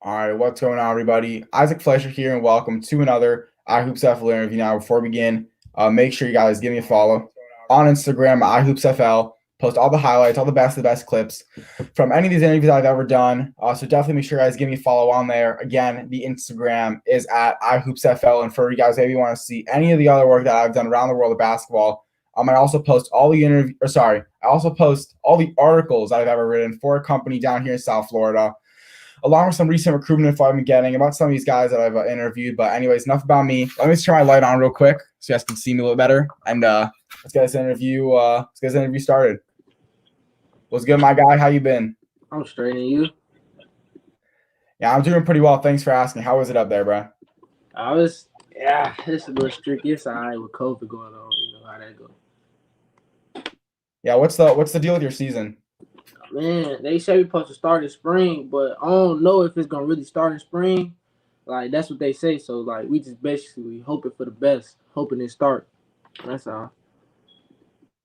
All right, what's going on, everybody? Isaac Fleischer here, and welcome to another iHoopsFL interview. Now, before we begin, make sure you guys give me a follow on Instagram, iHoopsFL. Post all the highlights, all the best clips from any of these interviews I've ever done. So definitely make sure you guys give me a follow on there. Again, the Instagram is at iHoopsFL, and for you guys, maybe you want to see any of the other work that I've done around the world of basketball. I also post all the I also post all the articles I've ever written for a company down here in South Florida, along with some recent recruitment info I've been getting about some of these guys that I've interviewed. But anyways, enough about me. Let me just turn my light on real quick so you guys can see me a little better. And let's get this interview. Started. What's good, my guy? How you been? I'm straight in you. Yeah, I'm doing pretty well. Thanks for asking. How was it up there, bro? It's a little tricky. It's all right with COVID going on. You know how that goes. Yeah, what's the deal with your season? Man, they say we're supposed to start in spring, but I don't know if it's gonna really start in spring. Like that's what they say. So like we just basically hoping for the best, hoping it start. That's all.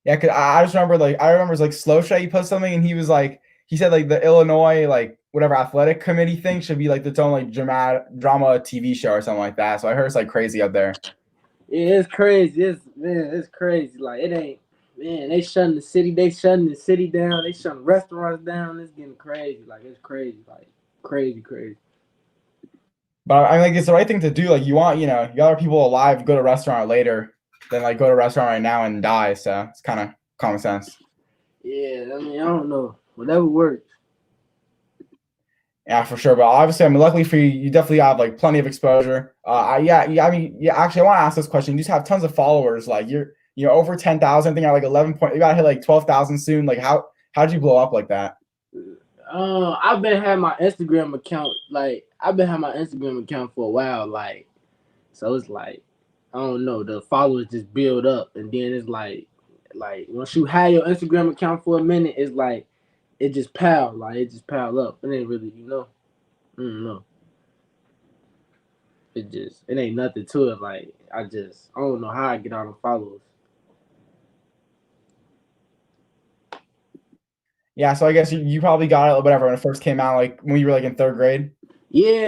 Yeah, cause I just remember like Slow Shay, he posted something and he said like the Illinois like whatever athletic committee thing should be like its own like drama TV show or something like that. So I heard it's like crazy up there. Yeah, it's crazy. It's crazy. Like it ain't. Man, they shutting the city. They shutting the city down. They shutting restaurants down. It's getting crazy. Like it's crazy. Like crazy. But I mean, like it's the right thing to do. Like you want, you got other people alive, go to a restaurant later than like go to a restaurant right now and die. So it's kind of common sense. Yeah, I mean, I don't know. Whatever works. Yeah, for sure. But obviously, I mean, luckily for you, you definitely have like plenty of exposure. Yeah. I mean, yeah. Actually, I want to ask this question. You just have tons of followers. Like you're over 10,000. I think at like 11 point. You gotta hit like 12,000 soon. Like how'd you blow up like that? I've been having my Instagram account. Like I've been having my Instagram account for a while. Like so, it's like I don't know. The followers just build up, and then it's like once you have your Instagram account for a minute, it's like it just piled. Like it just piled up. It ain't really, I don't know. It ain't nothing to it. Like I don't know how I get all the followers. Yeah, so I guess you probably got it whatever when it first came out, like when you were like in third grade. Yeah.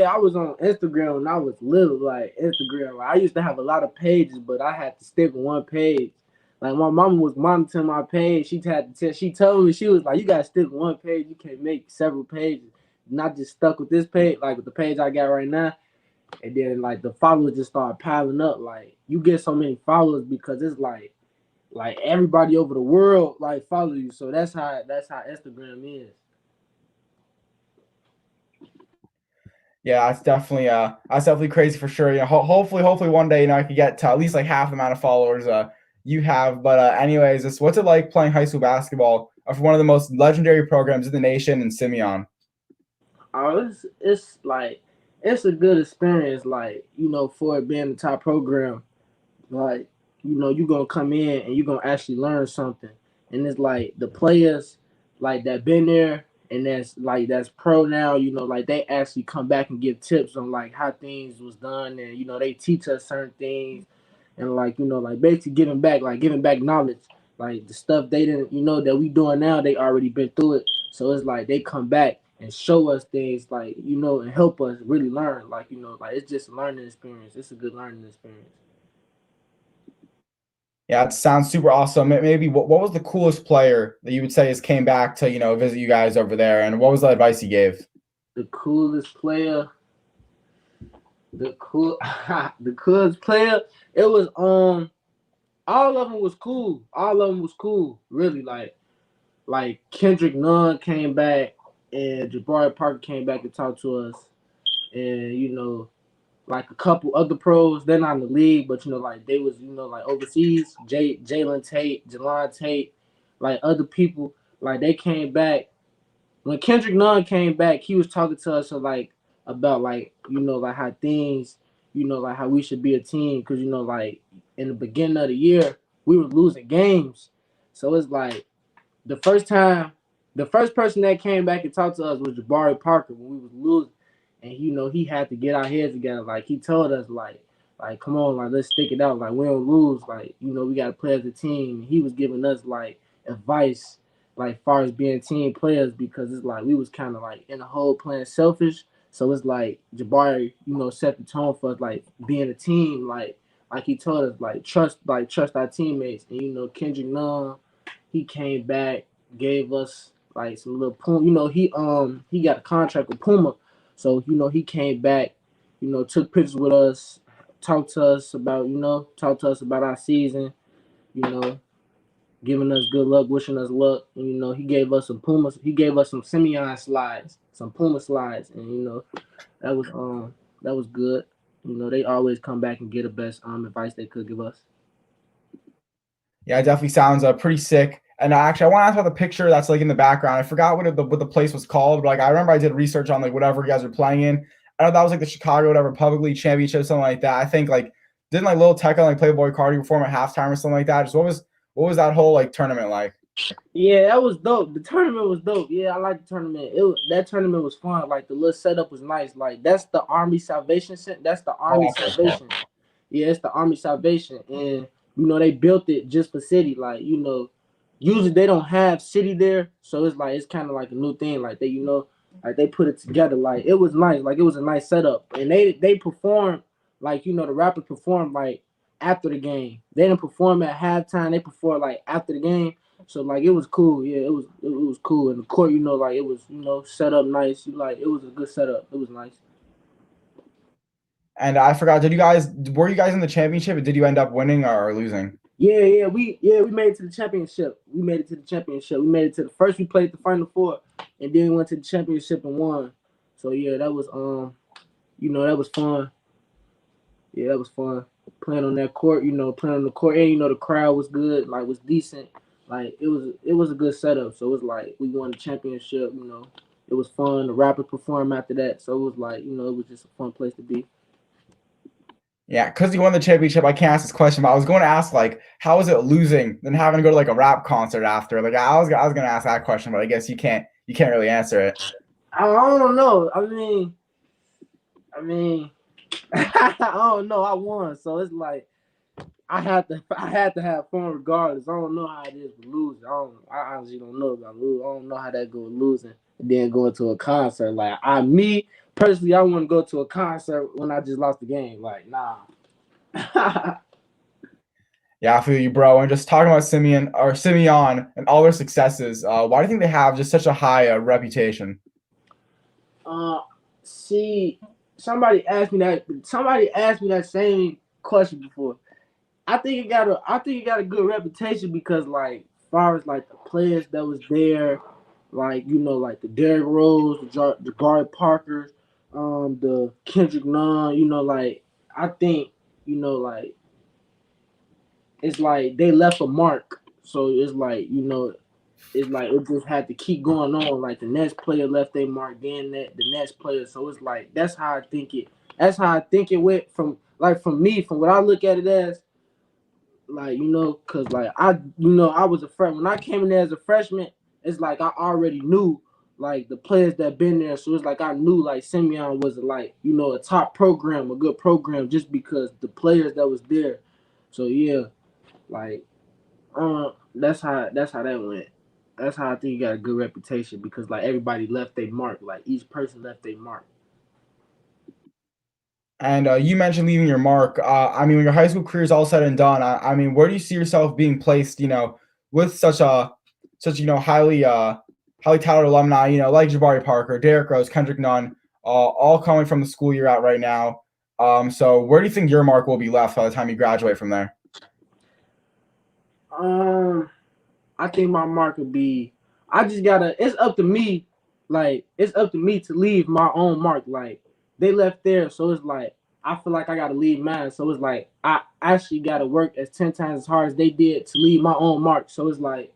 I was on Instagram when I was little. Like Instagram, I used to have a lot of pages, but I had to stick with one page. Like my mama was monitoring my page. She had to tell. She told me she was like, "You gotta stick with one page. You can't make several pages. Not just stuck with this page, like with the page I got right now." And then like the followers just start piling up. Like you get so many followers because it's like everybody over the world like follow you. So that's how Instagram is. Yeah, that's definitely crazy for sure. Hopefully one day I could get to at least like half the amount of followers you have. But anyways, what's it like playing high school basketball for one of the most legendary programs in the nation in Simeon? It's like it's a good experience. Like for it being the top program, like you're gonna come in and you're gonna actually learn something. And it's like the players like that been there and that's pro now. Like they actually come back and give tips on like how things was done, and they teach us certain things, and like like basically giving back knowledge, like the stuff they didn't that we doing now, they already been through it. So it's like they come back and show us things, like and help us really learn, like like it's just a learning experience. It's a good learning experience. Yeah, it sounds super awesome. Maybe what was the coolest player that you would say has came back to visit you guys over there, and what was the advice he gave? The coolest player, the cool the coolest player, it was all of them was cool. All of them was cool, really. Like Kendrick Nunn came back, and Jabari Parker came back to talk to us, and like a couple other pros. They're not in the league, but like they was like overseas. Jaylen Tate, Jelon Tate, like other people, like they came back. When Kendrick Nunn came back, he was talking to us like about like like how things, like how we should be a team, because like in the beginning of the year we were losing games. So it's like the first time, the first person that came back and talked to us was Jabari Parker when we was losing, and he had to get our heads together. Like he told us like come on, like let's stick it out. Like we don't lose. Like we got to play as a team. He was giving us like advice, like far as being team players, because it's like we was kind of like in the hole playing selfish. So it's like Jabari, set the tone for us, like being a team, like he told us, trust our teammates. And Kendrick Nunn, he came back, gave us like some little Puma. He got a contract with Puma, so he came back, took pictures with us, talked to us about our season, you know, giving us good luck, wishing us luck. And he gave us some Pumas. He gave us some Simeon slides, some Puma slides, and that was that was good. They always come back and get the best advice they could give us. Yeah, it definitely sounds pretty sick. And actually, I want to ask about the picture that's like in the background. I forgot what the place was called, but like I remember I did research on like whatever you guys were playing in. I know that was like the Chicago whatever Public League Championship, something like that. I think like didn't like Lil Tecca like Playboy Cardi perform at halftime or something like that. Just what was that whole like tournament like? Yeah, that was dope. The tournament was dope. Yeah, I like the tournament. That tournament was fun. Like the little setup was nice. Like that's the Army Salvation Center. That's the Army Salvation. Yeah, it's the Army Salvation, and they built it just for city. Like usually they don't have city there, so it's kind of like a new thing. Like like they put it together. Like it was nice. Like it was a nice setup, and they performed like the rappers performed like after the game. They didn't perform at halftime. They performed like after the game. So like it was cool. Yeah, it was cool. And the court, like it was set up nice. Like it was a good setup. It was nice. And I forgot, were you guys in the championship? Or did you end up winning or losing? Yeah, we made it to the championship. We made it to the championship. We made it to the first. We played the Final Four, and then we went to the championship and won. So yeah, that was that was fun. Yeah, that was fun playing on that court. Playing on the court, and the crowd was good. Like was decent. Like it was a good setup. So it was like we won the championship. It was fun. The rappers performed after that. So it was like it was just a fun place to be. Yeah, because you won the championship, I can't ask this question, but I was going to ask, like, how was it losing than having to go to like a rap concert after? Like, I was going to ask that question, but I guess you can't really answer it. I don't know. I mean, I don't know. I won, so it's like I had to have fun regardless. I don't know how it is with losing. I honestly don't know about losing. I don't know how that goes losing and then going to a concert. Like me personally, I wouldn't go to a concert when I just lost the game. Like nah. Yeah, I feel you, bro. And just talking about Simeon and all their successes, why do you think they have just such a high reputation? See, somebody asked me that same question before. I think it got a good reputation because like as far as like the players that was there, like like the Derrick Rose, the Jabari Parkers, the Kendrick Nunn, like I think like it's like they left a mark. So it's like it's like it just had to keep going on. Like the next player left their mark, then the next player. So it's like that's how I think it. That's how I think it went from me, from what I look at it as. Like cause like I was a freshman when I came in there as a freshman. It's like I already knew like the players that been there, so it's like I knew like Simeon was like a top program, a good program, just because the players that was there. So yeah, like that's how that went. That's how I think you got a good reputation because like everybody left their mark, like each person left their mark. And you mentioned leaving your mark. I mean, when your high school career is all said and done, I mean, where do you see yourself being placed? With such highly touted alumni, like Jabari Parker, Derrick Rose, Kendrick Nunn, all coming from the school you're at right now. So where do you think your mark will be left by the time you graduate from there? I think my mark would be. I just gotta. It's up to me. Like it's up to me to leave my own mark. Like they left there, so it's like I feel like I gotta leave mine. So it's like I actually gotta work as 10 times as hard as they did to leave my own mark. So it's like,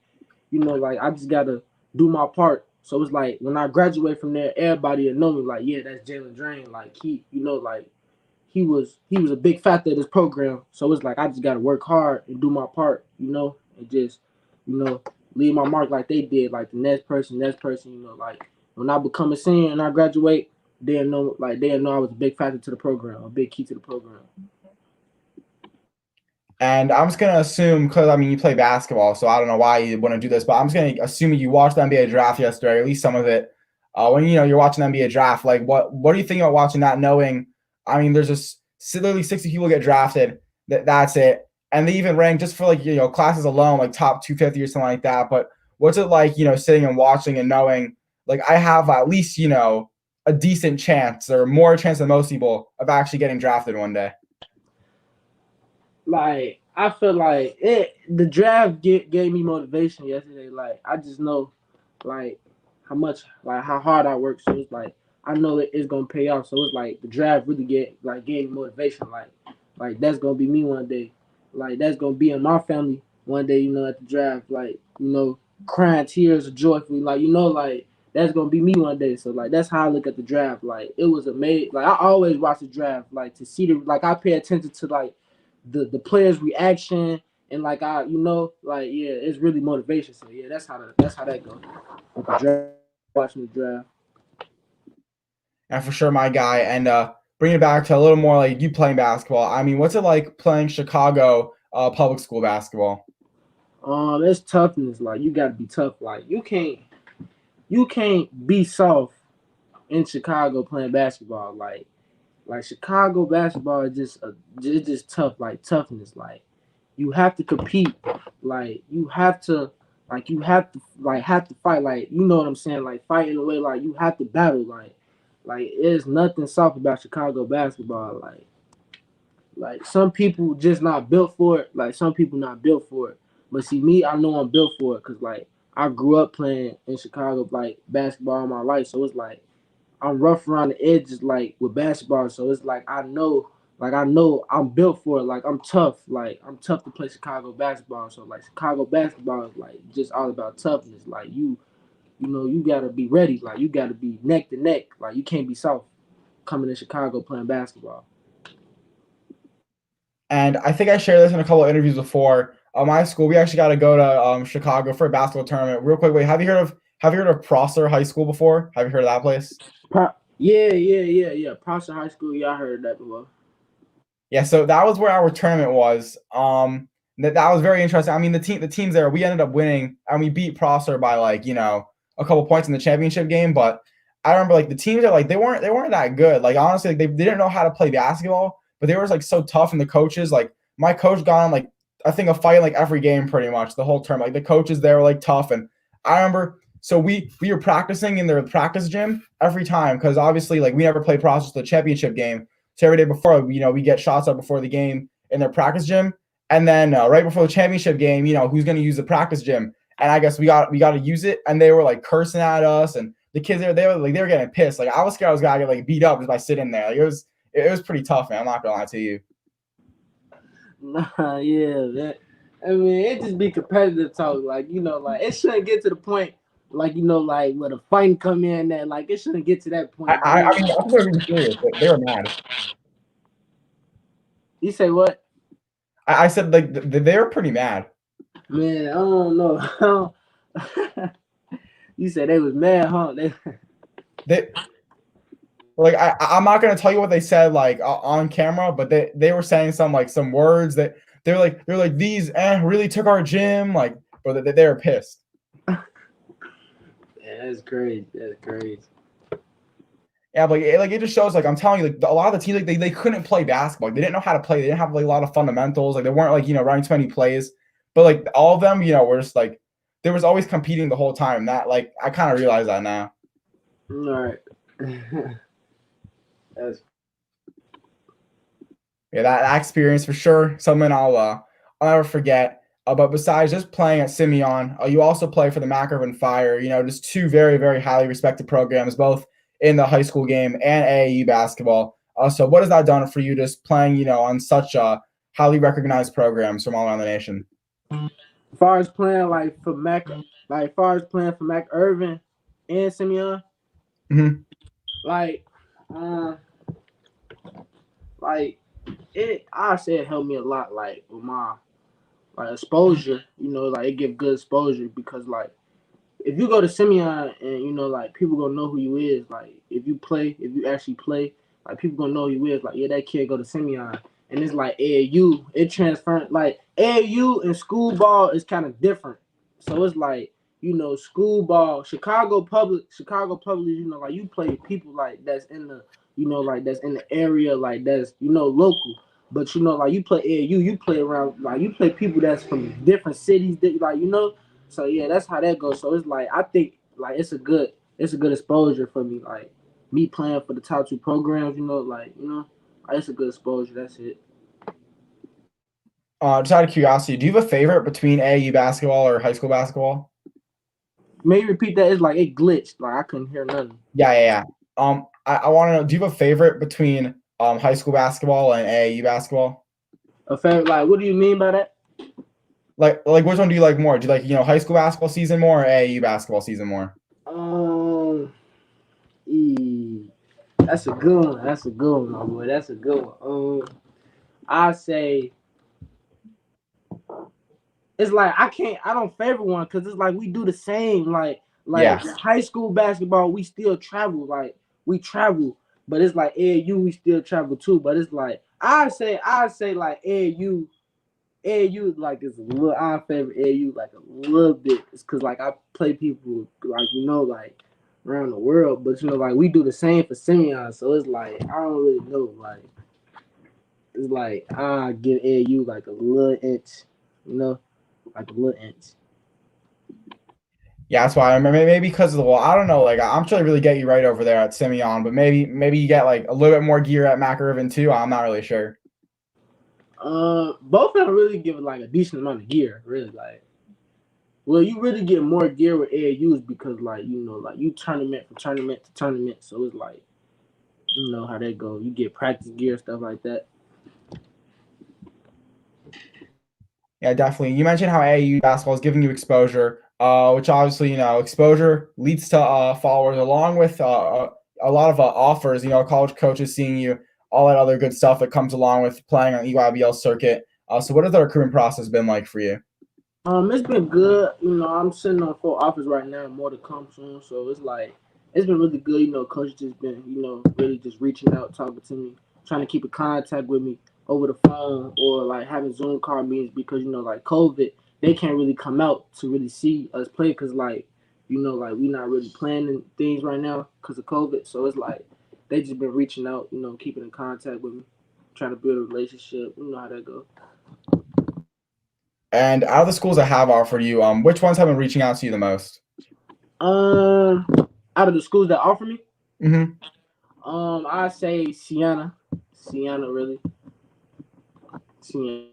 like I just gotta do my part. So it's like when I graduate from there, everybody will know me. Like yeah, that's Jaylen Drayne. Like he, like he was a big factor of this program. So it's like I just gotta work hard and do my part. And just leave my mark like they did. Like the next person. Like when I become a senior and I graduate, they'll know I was a big factor to the program, a big key to the program. And I'm just gonna assume, because I mean you play basketball, so I don't know why you want to do this, but I'm just gonna assume you watched the NBA draft yesterday, or at least some of it. when you're watching the NBA draft, like what do you think about watching that? Knowing, I mean, there's just literally 60 people get drafted. That's it, and they even rank just for like classes alone, like top 250 or something like that. But what's it like, sitting and watching and knowing like I have at least a decent chance or more chance than most people of actually getting drafted one day? Like I feel like the draft gave me motivation yesterday. Like I just know, like how hard I work. So it's like I know it's gonna pay off. So it's like the draft really gave me motivation. Like that's gonna be me one day. Like that's gonna be in my family one day. At the draft, like crying tears of joyfully. Like like that's gonna be me one day. So like that's how I look at the draft. Like it was amazing. Like I always watch the draft. Like to see I pay attention to like the players' reaction and like yeah, it's really motivation. So yeah, that's how that goes. With the draft, watching the draft. And for sure, my guy. And bring it back to a little more like you playing basketball. I mean, what's it like playing Chicago public school basketball? It's toughness. Like you gotta be tough. Like you can't be soft in Chicago playing basketball. Like Chicago basketball is just tough. Like toughness. Like you have to compete. Like you have to fight. Like you know what I'm saying. Like fight in a way. Like you have to battle. Like there's nothing soft about Chicago basketball. Like some people just not built for it. Like some people not built for it. But see me, I know I'm built for it because like I grew up playing in Chicago like basketball all my life. So it's like I'm rough around the edges like with basketball. So it's like I know I'm built for it. Like I'm tough. Like I'm tough to play Chicago basketball. So like Chicago basketball is like just all about toughness. Like you gotta be ready. Like you gotta be neck to neck. Like you can't be soft coming to Chicago playing basketball. And I think I shared this in a couple of interviews before. My school, we actually got to go to Chicago for a basketball tournament. Real quick, wait, have you heard of Prosser High School before? Have you heard of that place? Yeah. Prosser High School. Yeah, I heard that before. Yeah, so that was where our tournament was. That was very interesting. I mean, the teams there, we ended up winning and we beat Prosser by like a couple points in the championship game. But I remember like the teams are like they weren't that good. Like honestly, like, they didn't know how to play basketball, but they were like so tough. And the coaches, like my coach, got on like I think a fight like every game pretty much the whole term. Like the coaches there were like tough, and I remember. So we were practicing in their practice gym every time because obviously like we never played Prosser the championship game. So every day before, we get shots up before the game in their practice gym, and then right before the championship game, who's going to use the practice gym? And I guess we got to use it, and they were like cursing at us, and the kids there they were getting pissed. Like I was scared I was gonna get like beat up just by sitting there. Like it was pretty tough, man. I'm not gonna lie to you. Nah, yeah, that. I mean, it just be competitive talk. Like like it shouldn't get to the point. Like like where the fighting come in. That like it shouldn't get to that I point. But I, I mean I think they're being serious. They were mad. you say what? I said like they were pretty mad. Man, I don't know. You said they was mad, huh? They like I'm not gonna tell you what they said like on camera, but they were saying some words that they're like these really took our gym like, but they were pissed. Yeah, that's crazy. That's crazy. Yeah, but it just shows like I'm telling you like a lot of the teams like they couldn't play basketball. Like, they didn't know how to play. They didn't have like a lot of fundamentals. Like they weren't like running too many plays. But like all of them were just like there was always competing the whole time. That like I kind of realize that now. All right. That's Yeah, that experience for sure something I'll never forget. But besides just playing at Simeon, you also play for the Mac Urban Fire. Just two very very highly respected programs, both in the high school game and AAU basketball. So what has that done for you, just playing on such highly recognized programs from all around the nation? as far as playing like far as playing for Mac Irvin and Simeon, Hmm. like uh like it I say it helped me a lot like with my like exposure, like it give good exposure because like if you go to Simeon and like people gonna know who you is. Like if you actually play, like people gonna know who you is. Like yeah, that kid go to Simeon, and it's like AAU. It transfer like AAU and school ball is kind of different. So it's like school ball, Chicago Public, like you play people like that's in the, like that's in the area, like that's local. But like you play AAU, you play around, like you play people that's from different cities, that, like So yeah, that's how that goes. So it's like I think like it's a good exposure for me, like me playing for the top two programs, like, it's a good exposure. That's it. Just out of curiosity, do you have a favorite between AAU basketball or high school basketball? Maybe repeat that. It's like it glitched, like I couldn't hear nothing. Yeah. I want to know, do you have a favorite between high school basketball and AAU basketball? A favorite, like what do you mean by that? Like which one do you like more? Do you like, high school basketball season more or AAU basketball season more? Um, that's a good one. That's a good one, my boy. That's a good one. I say it's like I don't favor one because it's like we do the same. Like Yeah. high school basketball, we still travel. Like we travel, but it's like AAU, we still travel too. But it's like I say like AAU like is a little I favor AAU like a little bit. It's cause like I play people like like around the world, but like we do the same for Simeon, so it's like I don't really know. Like it's like I give AAU like a little inch, like a little inch. Yeah, that's why. I mean, maybe because of the wall. I don't know. Like, I'm trying to really get you right over there at Simeon, but maybe you get like a little bit more gear at McIrvin too. I'm not really sure. Both of them really give it like a decent amount of gear, really. Like, well, you really get more gear with AAUs because like like you tournament from tournament to tournament, so it's like you know how that go. You get practice gear, stuff like that. Yeah, definitely. You mentioned how AAU basketball is giving you exposure, which obviously, exposure leads to followers, along with a lot of offers. College coaches seeing you, all that other good stuff that comes along with playing on EYBL circuit. So, what has the recruitment process been like for you? It's been good. I'm sitting on 4 offers right now, more to come soon. So it's like it's been really good. Coach just been really just reaching out, talking to me, trying to keep in contact with me over the phone or like having Zoom call meetings because like COVID, they can't really come out to really see us play because like like we not really planning things right now because of COVID. So it's like they just been reaching out, keeping in contact with me, trying to build a relationship. You know how that goes. And out of the schools that have offered you, which ones have been reaching out to you the most? Um, Out of the schools that offer me. Mm-hmm. I say Sienna. Sienna, really. Sienna.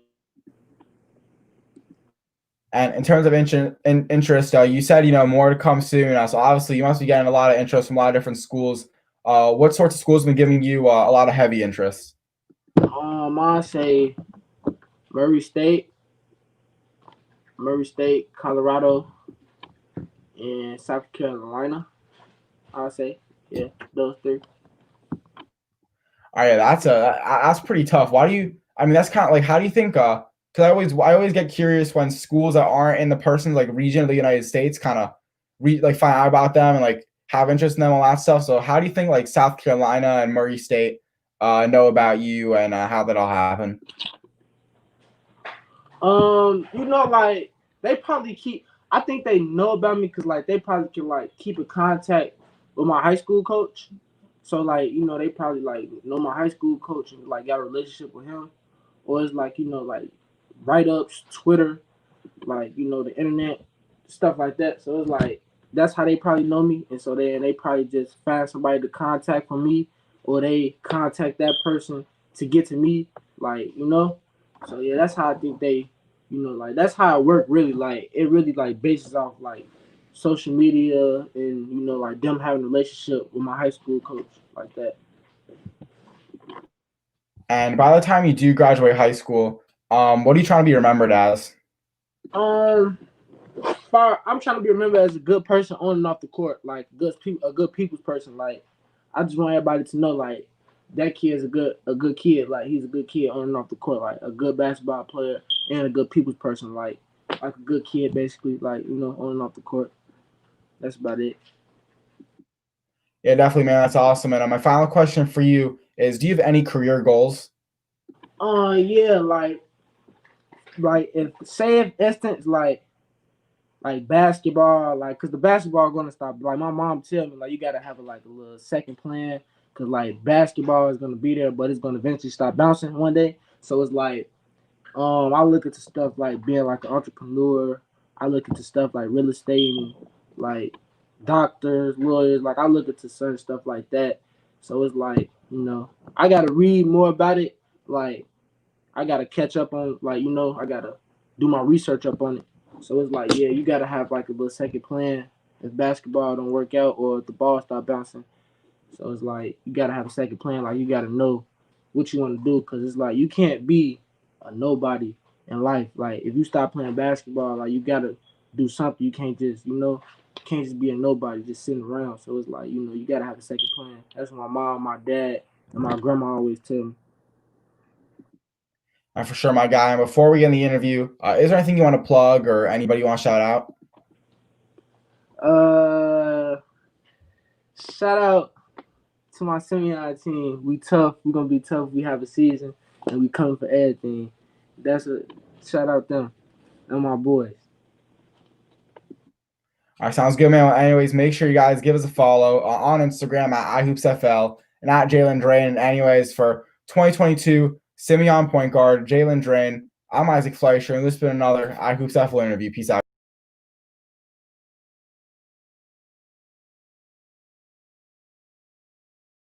And in terms of interest, you said more to come soon. So obviously, you must be getting a lot of interest from a lot of different schools. What sorts of schools have been giving you a lot of heavy interest? I say Murray State, Colorado, and South Carolina. I say, yeah, those three. All right, that's pretty tough. Why do you? I mean, that's kind of like, how do you think? Because I always get curious when schools that aren't in the person's like region of the United States kind of find out about them and like have interest in them, all that stuff. So how do you think like South Carolina and Murray State know about you and how that all happened? Like they probably keep. I think they know about me because like they probably can like keep in contact with my high school coach. So like they probably like know my high school coach and like got a relationship with him, or it's like like write ups, Twitter, like the internet, stuff like that. So it's like that's how they probably know me, and so they probably just find somebody to contact for me, or they contact that person to get to me, like. So yeah, that's how I think they, like that's how it worked. Really, like it really like bases off like social media and like them having a relationship with my high school coach like that. And by the time you do graduate high school, what are you trying to be remembered as? Um, I'm trying to be remembered as a good person on and off the court, like a good people's person. Like I just want everybody to know, like that kid is a good kid. Like he's a good kid on and off the court, like a good basketball player and a good people's person. Like a good kid, basically. Like on and off the court. That's about it. Yeah, definitely, man. That's awesome. And my final question for you is: do you have any career goals? Yeah, like if say if instance like like basketball, like, cause the basketball gonna stop. Like my mom tell me, like you gotta have a little second plan, cause like basketball is gonna be there, but it's gonna eventually stop bouncing one day. So it's like, I look into stuff like being like an entrepreneur. I look into stuff like real estate, and like doctors, lawyers. Like I look into certain stuff like that. So it's like, I gotta read more about it. Like I gotta catch up on, like, I gotta do my research up on it. So it's like, yeah, you gotta have like a little second plan if basketball don't work out or if the ball stop bouncing. So it's like you gotta have a second plan. Like you gotta know what you want to do, because it's like you can't be a nobody in life. Like if you stop playing basketball, like you gotta do something. You can't just, can't just be a nobody just sitting around. So it's like, you gotta have a second plan. That's what my mom, my dad, and my grandma always tell me. For sure, my guy. And before we get in the interview, is there anything you want to plug or anybody you want to shout out? Shout out to my semi team. We tough. We gonna be tough. We have a season, and we coming for everything. That's a shout out them and my boys. All right, sounds good, man. Anyways, make sure you guys give us a follow on Instagram at iHoopsFL and at Jaylen Drayne. Anyways, for 2022 Simeon point guard Jaylen Drayne, I'm Isaac Fleischer, and this has been another iHoopsFL interview. Peace out.